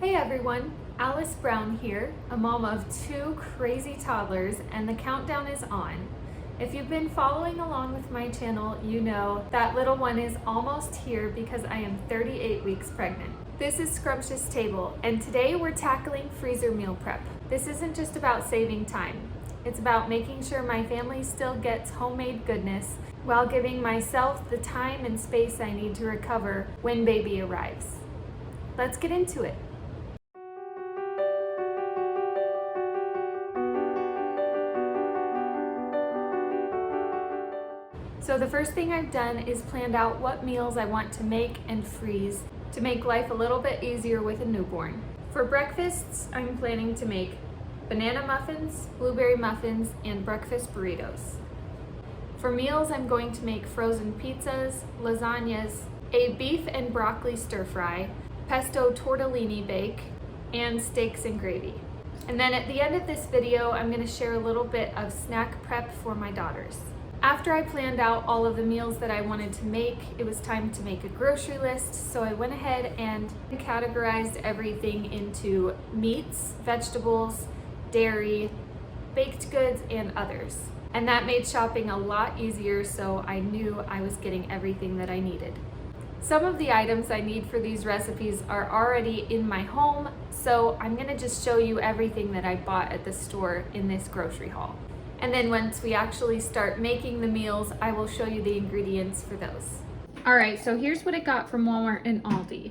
Hey everyone, Alice Brown here, a mom of two crazy toddlers, and the countdown is on. If you've been following along with my channel, you know that little one is almost here because I am 38 weeks pregnant. This is Scrumptious Table, and today we're tackling freezer meal prep. This isn't just about saving time. It's about making sure my family still gets homemade goodness while giving myself the time and space I need to recover when baby arrives. Let's get into it. So the first thing I've done is planned out what meals I want to make and freeze to make life a little bit easier with a newborn. For breakfasts, I'm planning to make banana muffins, blueberry muffins, and breakfast burritos. For meals, I'm going to make frozen pizzas, lasagnas, a beef and broccoli stir fry, pesto tortellini bake, and steaks and gravy. And then at the end of this video, I'm going to share a little bit of snack prep for my daughters. After I planned out all of the meals that I wanted to make, it was time to make a grocery list, so I went ahead and categorized everything into meats, vegetables, dairy, baked goods, and others. And that made shopping a lot easier, so I knew I was getting everything that I needed. Some of the items I need for these recipes are already in my home, so I'm gonna just show you everything that I bought at the store in this grocery haul. And then once we actually start making the meals, I will show you the ingredients for those. All right, so here's what I got from Walmart and Aldi.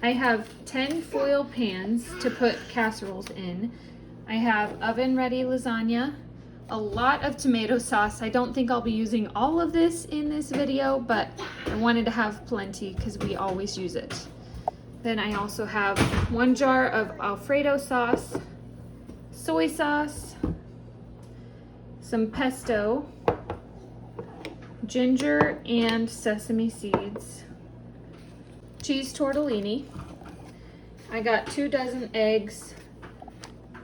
I have 10 foil pans to put casseroles in. I have oven-ready lasagna, a lot of tomato sauce. I don't think I'll be using all of this in this video, but I wanted to have plenty because we always use it. Then I also have 1 jar of Alfredo sauce, soy sauce, some pesto, ginger and sesame seeds, cheese tortellini. I got 2 dozen eggs,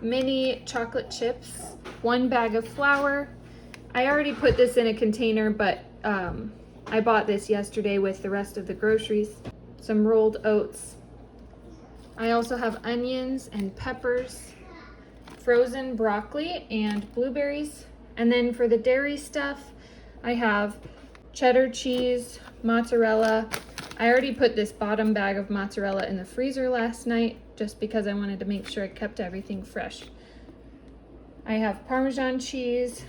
mini chocolate chips, 1 bag of flour. I already put this in a container, but I bought this yesterday with the rest of the groceries. Some rolled oats. I also have onions and peppers, frozen broccoli and blueberries. And then for the dairy stuff, I have cheddar cheese, mozzarella. I already put this bottom bag of mozzarella in the freezer last night just because I wanted to make sure I kept everything fresh. I have Parmesan cheese,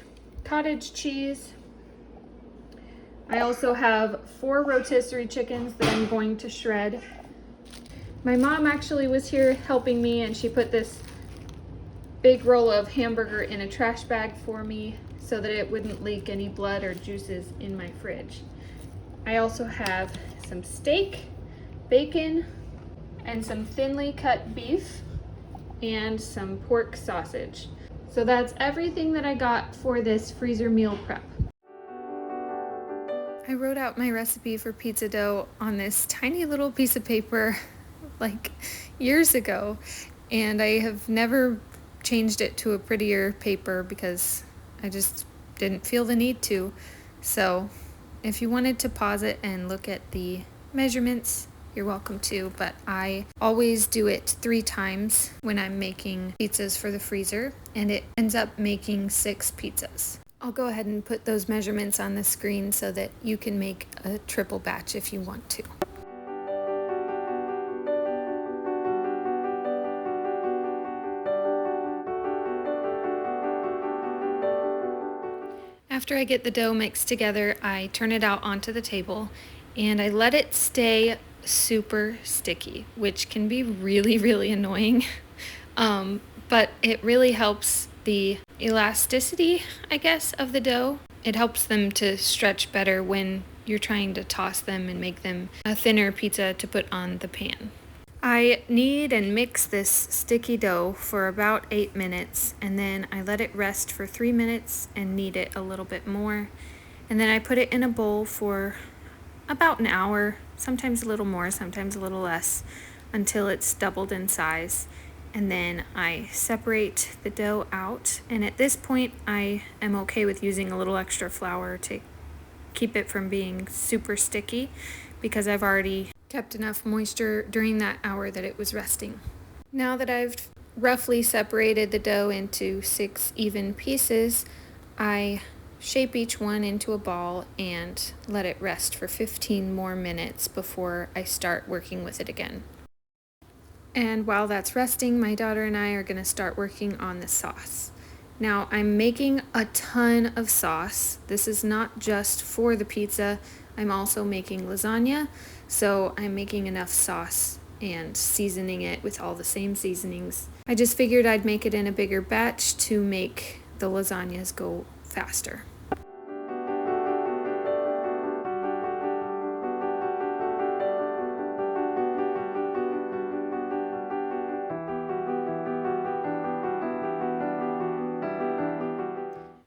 cottage cheese. I also have 4 rotisserie chickens that I'm going to shred. My mom actually was here helping me, and she put this big roll of hamburger in a trash bag for me so that it wouldn't leak any blood or juices in my fridge. I also have some steak, bacon, and some thinly cut beef, and some pork sausage. So that's everything that I got for this freezer meal prep. I wrote out my recipe for pizza dough on this tiny little piece of paper like years ago, and I have never changed it to a prettier paper because I just didn't feel the need to. So if you wanted to pause it and look at the measurements, you're welcome to, but I always do it 3 times when I'm making pizzas for the freezer, and it ends up making 6 pizzas. I'll go ahead and put those measurements on the screen so that you can make a triple batch if you want to. After I get the dough mixed together, I turn it out onto the table and I let it stay super sticky, which can be really, really annoying. But it really helps the elasticity, I guess, of the dough. It helps them to stretch better when you're trying to toss them and make them a thinner pizza to put on the pan. I knead and mix this sticky dough for about 8 minutes, and then I let it rest for 3 minutes and knead it a little bit more. And then I put it in a bowl for about an hour, sometimes a little more, sometimes a little less, until it's doubled in size. And then I separate the dough out, and at this point I am okay with using a little extra flour to keep it from being super sticky because I've already kept enough moisture during that hour that it was resting. Now that I've roughly separated the dough into 6 even pieces, I shape each one into a ball and let it rest for 15 more minutes before I start working with it again. And while that's resting, my daughter and I are going to start working on the sauce. Now, I'm making a ton of sauce. This is not just for the pizza. I'm also making lasagna, so I'm making enough sauce and seasoning it with all the same seasonings. I just figured I'd make it in a bigger batch to make the lasagnas go faster.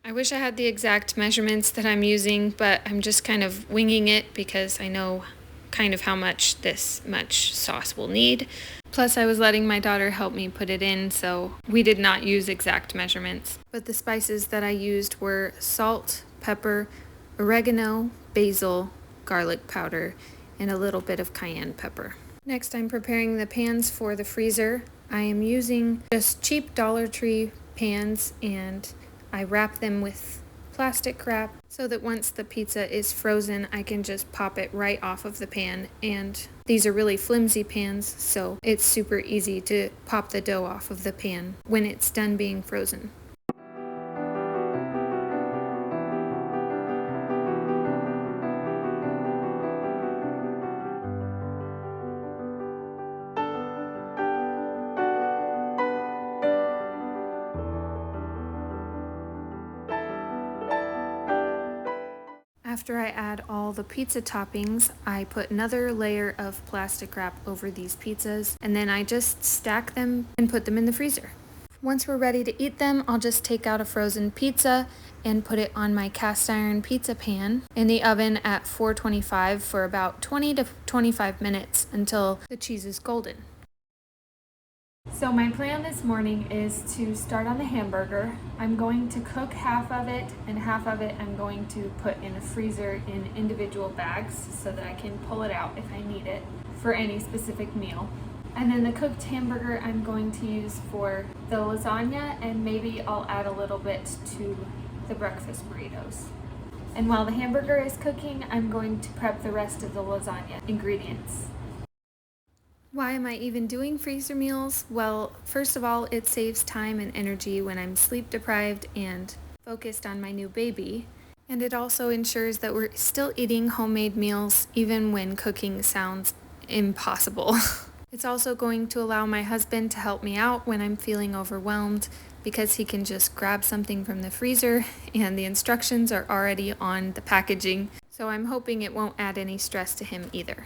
I wish I had the exact measurements that I'm using, but I'm just kind of winging it because I know kind of how much this much sauce will need. Plus, I was letting my daughter help me put it in, so we did not use exact measurements. But the spices that I used were salt, pepper, oregano, basil, garlic powder, and a little bit of cayenne pepper. Next, I'm preparing the pans for the freezer. I am using just cheap Dollar Tree pans, and I wrap them with plastic wrap so that once the pizza is frozen, I can just pop it right off of the pan. And these are really flimsy pans, so it's super easy to pop the dough off of the pan when it's done being frozen. After I add all the pizza toppings, I put another layer of plastic wrap over these pizzas, and then I just stack them and put them in the freezer. Once we're ready to eat them, I'll just take out a frozen pizza and put it on my cast iron pizza pan in the oven at 425 for about 20 to 25 minutes until the cheese is golden. So my plan this morning is to start on the hamburger. I'm going to cook half of it, and half of it I'm going to put in the freezer in individual bags so that I can pull it out if I need it for any specific meal. And then the cooked hamburger I'm going to use for the lasagna, and maybe I'll add a little bit to the breakfast burritos. And while the hamburger is cooking, I'm going to prep the rest of the lasagna ingredients. Why am I even doing freezer meals? Well, first of all, it saves time and energy when I'm sleep deprived and focused on my new baby. And it also ensures that we're still eating homemade meals even when cooking sounds impossible. It's also going to allow my husband to help me out when I'm feeling overwhelmed because he can just grab something from the freezer and the instructions are already on the packaging. So I'm hoping it won't add any stress to him either.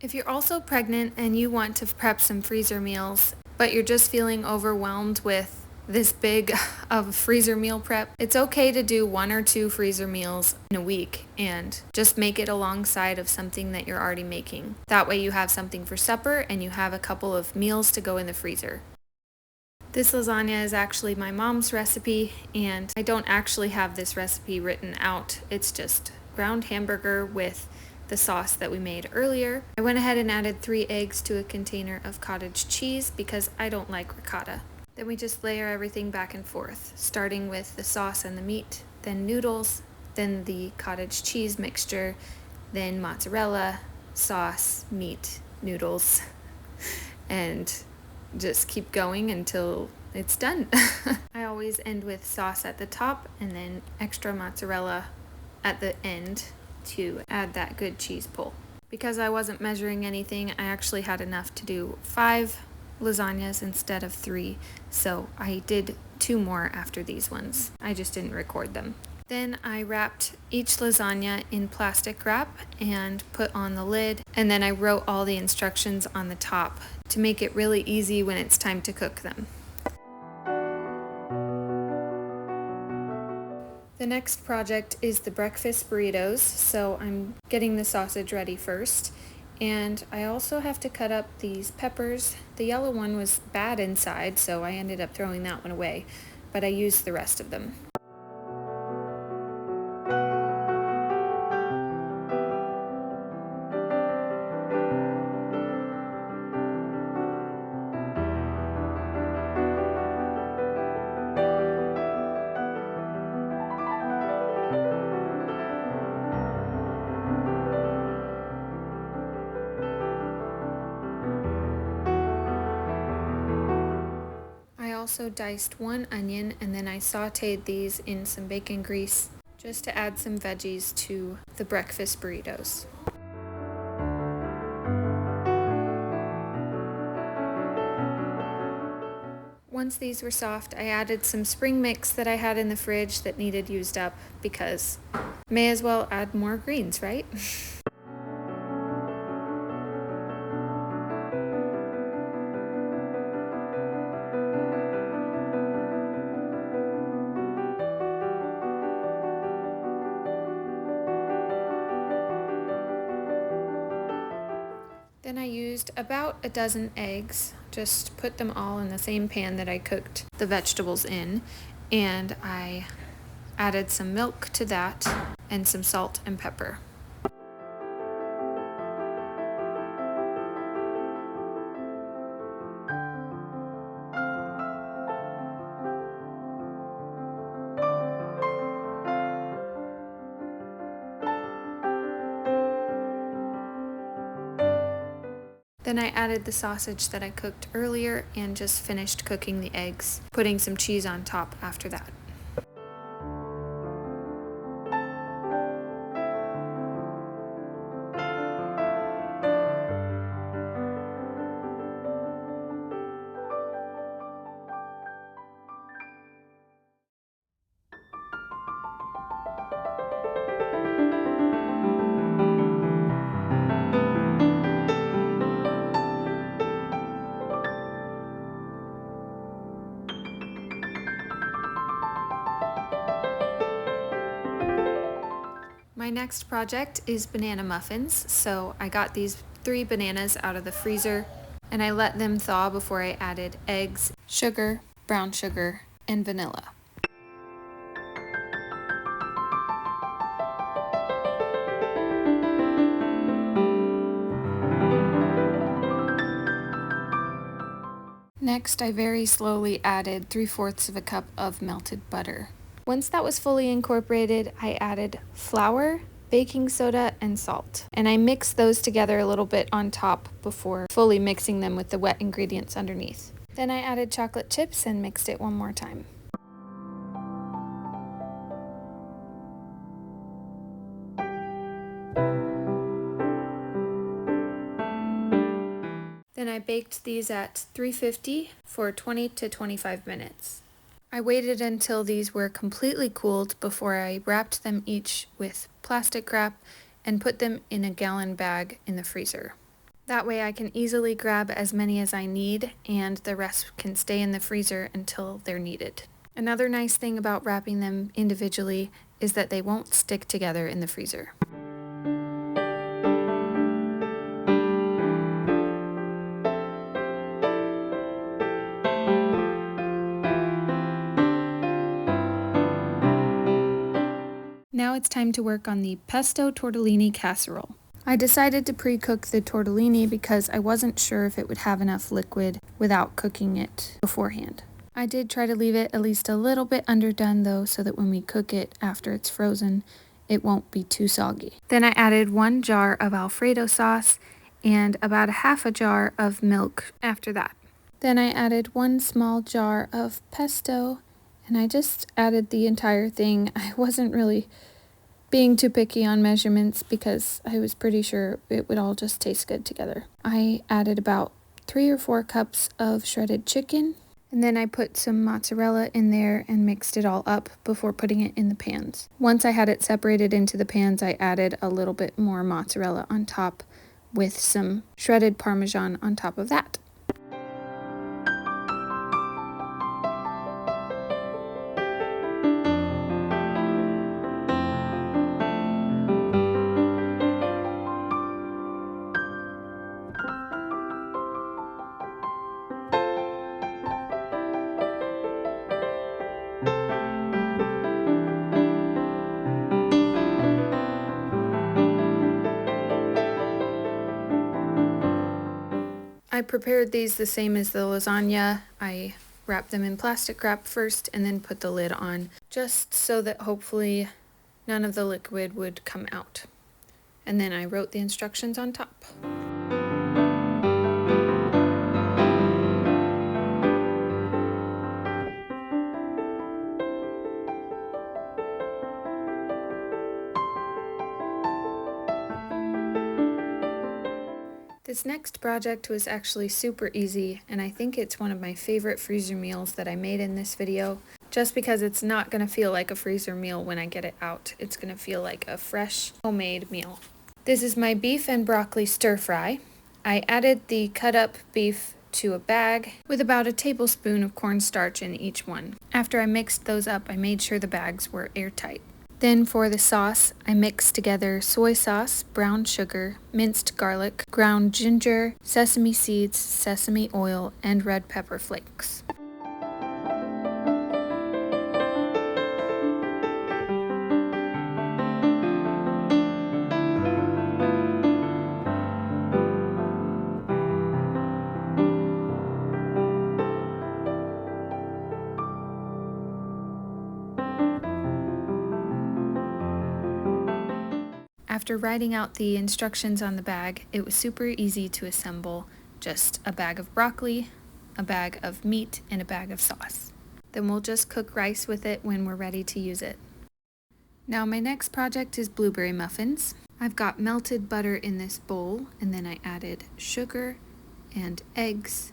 If you're also pregnant and you want to prep some freezer meals, but you're just feeling overwhelmed with this big of a freezer meal prep, it's okay to do 1 or 2 freezer meals in a week and just make it alongside of something that you're already making. That way you have something for supper and you have a couple of meals to go in the freezer. This lasagna is actually my mom's recipe, and I don't actually have this recipe written out. It's just ground hamburger with the sauce that we made earlier. I went ahead and added 3 eggs to a container of cottage cheese because I don't like ricotta. Then we just layer everything back and forth, starting with the sauce and the meat, then noodles, then the cottage cheese mixture, then mozzarella, sauce, meat, noodles, and just keep going until it's done. I always end with sauce at the top and then extra mozzarella at the end to add that good cheese pull. Because I wasn't measuring anything, I actually had enough to do 5 lasagnas instead of 3, so I did 2 more after these ones. I just didn't record them. Then I wrapped each lasagna in plastic wrap and put on the lid, and then I wrote all the instructions on the top to make it really easy when it's time to cook them. The next project is the breakfast burritos, so I'm getting the sausage ready first. And I also have to cut up these peppers. The yellow one was bad inside, so I ended up throwing that one away, but I used the rest of them. also diced one onion, and then I sauteed these in some bacon grease just to add some veggies to the breakfast burritos. Once these were soft, I added some spring mix that I had in the fridge that needed used up because may as well add more greens, right? Then I used about a dozen eggs, just put them all in the same pan that I cooked the vegetables in, and I added some milk to that and some salt and pepper. Then I added the sausage that I cooked earlier and just finished cooking the eggs, putting some cheese on top after that. My next project is banana muffins, so I got these 3 bananas out of the freezer and I let them thaw before I added eggs, sugar, brown sugar, and vanilla. Next, I very slowly added 3/4 of a cup of melted butter. Once that was fully incorporated, I added flour, baking soda, and salt. And I mixed those together a little bit on top before fully mixing them with the wet ingredients underneath. Then I added chocolate chips and mixed it one more time. Then I baked these at 350 for 20 to 25 minutes. I waited until these were completely cooled before I wrapped them each with plastic wrap and put them in a gallon bag in the freezer. That way I can easily grab as many as I need and the rest can stay in the freezer until they're needed. Another nice thing about wrapping them individually is that they won't stick together in the freezer. Now it's time to work on the pesto tortellini casserole. I decided to pre-cook the tortellini because I wasn't sure if it would have enough liquid without cooking it beforehand. I did try to leave it at least a little bit underdone though, so that when we cook it after it's frozen, it won't be too soggy. Then I added 1 jar of Alfredo sauce and about a half a jar of milk after that. Then I added 1 small jar of pesto, and I just added the entire thing. I wasn't really being too picky on measurements because I was pretty sure it would all just taste good together. I added about 3 or 4 cups of shredded chicken, and then I put some mozzarella in there and mixed it all up before putting it in the pans. Once I had it separated into the pans, I added a little bit more mozzarella on top with some shredded Parmesan on top of that. I prepared these the same as the lasagna. I wrapped them in plastic wrap first and then put the lid on, just so that hopefully none of the liquid would come out. And then I wrote the instructions on top. This next project was actually super easy, and I think it's one of my favorite freezer meals that I made in this video, just because it's not going to feel like a freezer meal when I get it out. It's going to feel like a fresh, homemade meal. This is my beef and broccoli stir fry. I added the cut up beef to a bag with about a tablespoon of cornstarch in each one. After I mixed those up, I made sure the bags were airtight. Then for the sauce, I mixed together soy sauce, brown sugar, minced garlic, ground ginger, sesame seeds, sesame oil, and red pepper flakes. After writing out the instructions on the bag, it was super easy to assemble. Just a bag of broccoli, a bag of meat, and a bag of sauce. Then we'll just cook rice with it when we're ready to use it. Now my next project is blueberry muffins. I've got melted butter in this bowl, and then I added sugar and eggs.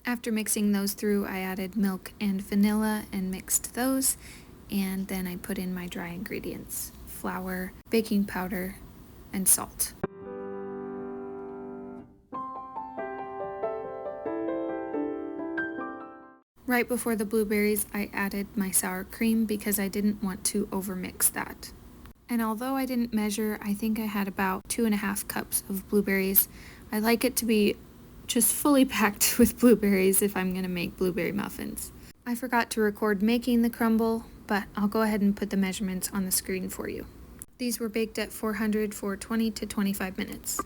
After mixing those through, I added milk and vanilla and mixed those, and then I put in my dry ingredients: flour, baking powder, and salt. Right before the blueberries, I added my sour cream because I didn't want to overmix that. And although I didn't measure, I think I had about 2.5 cups of blueberries. I like it to be just fully packed with blueberries if I'm going to make blueberry muffins. I forgot to record making the crumble, but I'll go ahead and put the measurements on the screen for you. These were baked at 400 for 20 to 25 minutes.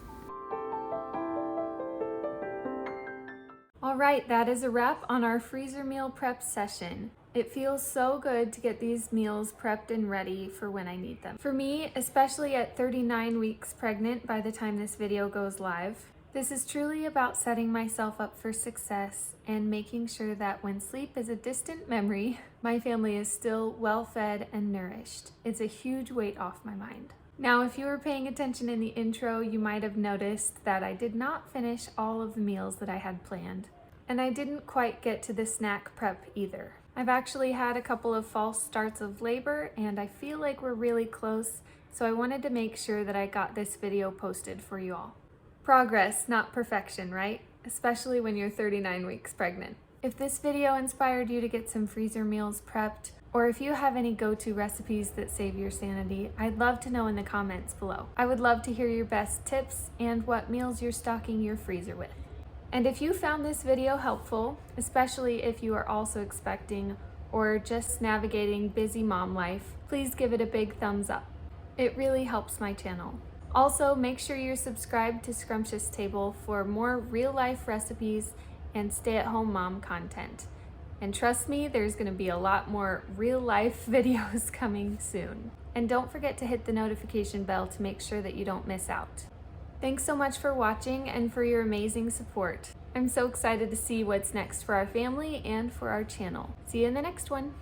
Alright, that is a wrap on our freezer meal prep session. It feels so good to get these meals prepped and ready for when I need them. For me, especially at 39 weeks pregnant by the time this video goes live, this is truly about setting myself up for success and making sure that when sleep is a distant memory, my family is still well fed and nourished. It's a huge weight off my mind. Now, if you were paying attention in the intro, you might have noticed that I did not finish all of the meals that I had planned, and I didn't quite get to the snack prep either. I've actually had a couple of false starts of labor, and I feel like we're really close, so I wanted to make sure that I got this video posted for you all. Progress, not perfection, right? Especially when you're 39 weeks pregnant. If this video inspired you to get some freezer meals prepped, or if you have any go-to recipes that save your sanity, I'd love to know in the comments below. I would love to hear your best tips and what meals you're stocking your freezer with. And if you found this video helpful, especially if you are also expecting or just navigating busy mom life, please give it a big thumbs up. It really helps my channel. Also, make sure you're subscribed to Scrumptious Table for more real-life recipes and stay-at-home mom content. And trust me, there's going to be a lot more real-life videos coming soon. And don't forget to hit the notification bell to make sure that you don't miss out. Thanks so much for watching and for your amazing support. I'm so excited to see what's next for our family and for our channel. See you in the next one.